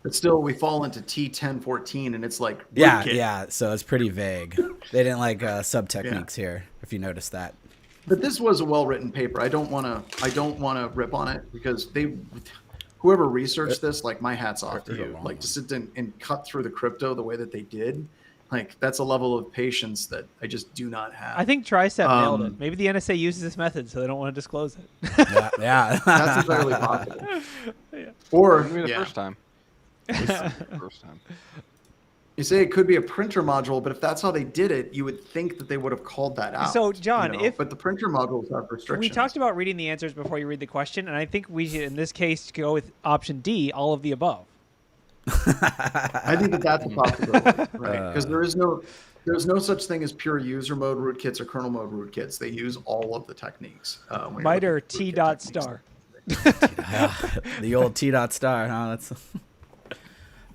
but still we fall into T1014 and it's like yeah, so it's pretty vague. They didn't like sub techniques here, if you notice that. But this was a well-written paper. I don't want to rip on it, because whoever researched this, like, my hat's off to you. Like, to sit and cut through the crypto the way that they did, like, that's a level of patience that I just do not have. I think Tricep nailed it. Maybe the NSA uses this method so they don't want to disclose it. Yeah. That's entirely possible. Or Maybe the first time. First time. You say it could be a printer module, but if that's how they did it, you would think that they would have called that out. So, John, but the printer modules have restrictions. We talked about reading the answers before you read the question, and I think we should, in this case, go with option D, all of the above. I think that's a possibility, right? Because there's no such thing as pure user mode rootkits or kernel mode rootkits. They use all of the techniques. MITRE T dot star. The old T dot star, huh? That's.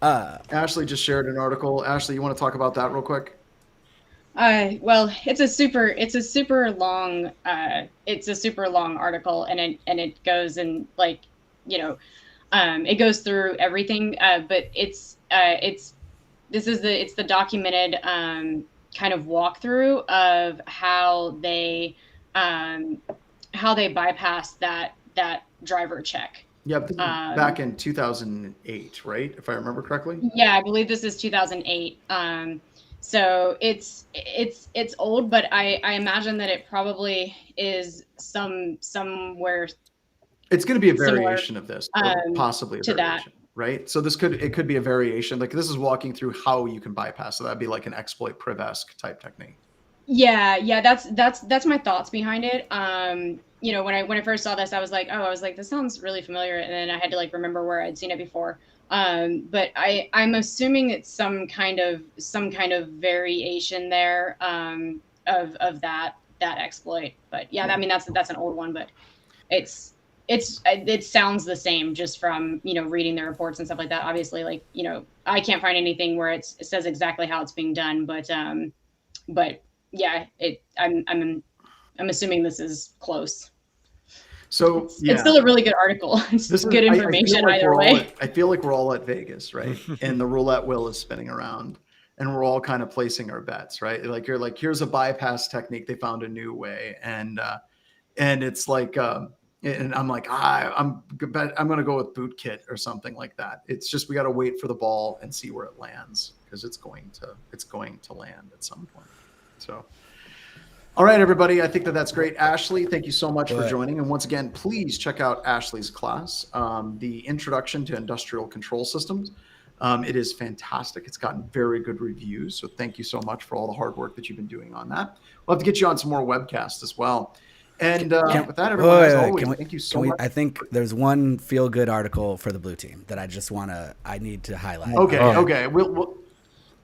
Ashley just shared an article. Ashley, you want to talk about that real quick? Well, it's a super long article, and it goes in, like, it goes through everything. But it's the documented kind of walkthrough of how they bypass that driver check. Yeah, this is back in 2008, right? If I remember correctly. Yeah, I believe this is 2008. So it's old, but I imagine that it probably is somewhere. It's going to be a variation of this, or possibly a to variation, right? So it could be a variation. Like, this is walking through how you can bypass. So that'd be like an exploit priv-esque type technique. Yeah, that's my thoughts behind it. When I first saw this, I was like, this sounds really familiar, and then I had to, like, remember where I'd seen it before. But I'm assuming it's some kind of variation there of that exploit. But yeah, I mean, that's an old one, but it sounds the same just from reading the reports and stuff like that. Obviously, like, I can't find anything where it says exactly how it's being done, but yeah, I'm assuming this is is So it's still a really good article. It's good information either way. I feel like we're all at Vegas, right? And the roulette wheel is spinning around, and we're all kind of placing our bets, right? Like, you're like, here's a bypass technique. They found a new way, and it's like, and I'm like, I'm going to go with bootkit or something like that. It's just, we got to wait for the ball and see where it lands, because it's going to land at some point. So. All right, everybody. I think that's great. Ashley, thank you so much for joining. And once again, please check out Ashley's class, the Introduction to Industrial Control Systems. It is fantastic. It's gotten very good reviews. So thank you so much for all the hard work that you've been doing on that. We'll have to get you on some more webcasts as well. And with that, everyone, as always, thank you so much. I think there's one feel-good article for the blue team that I need to highlight. Okay.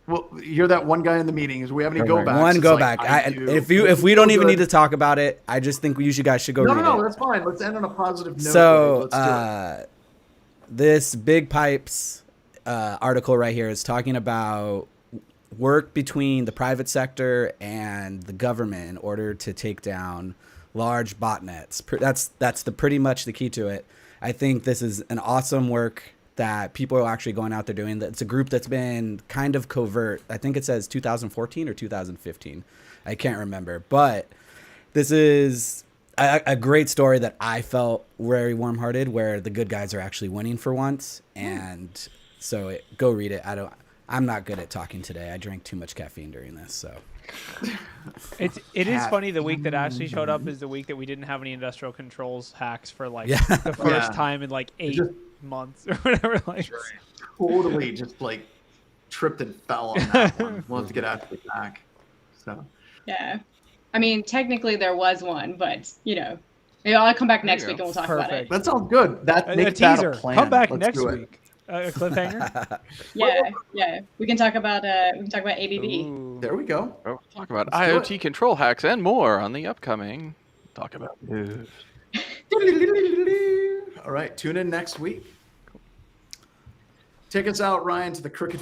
Well, you're that one guy in the meetings. Do we have any go backs? One go back. If we don't even need to talk about it, I just think you guys should go read it. No, that's fine. Let's end on a positive note. So, this Big Pipes article right here is talking about work between the private sector and the government in order to take down large botnets. That's pretty much the key to it. I think this is an awesome work that people are actually going out there doing. It's a group that's been kind of covert. I think it says 2014 or 2015. I can't remember. But this is a great story that I felt very warm-hearted, where the good guys are actually winning for once. And so go read it. I'm not good at talking today. I drank too much caffeine during this, so. It is funny. The week that Ashley showed up is the week that we didn't have any industrial controls hacks for like the first time in like 8 months or whatever. Like, totally just like tripped and fell on that one. We'll have to get Ashley back. So Yeah. I mean, technically there was one, but maybe I'll come back next week and we'll talk about it. that sounds good. That a makes that teaser. a plan. Come back Let's next do it. week. A cliffhanger. Yeah. We can talk about ABB. Ooh. There we go. We'll talk about Let's do IoT control hacks and more on the upcoming Talk About News. All right, tune in next week. Take us out, Ryan, to the cricket.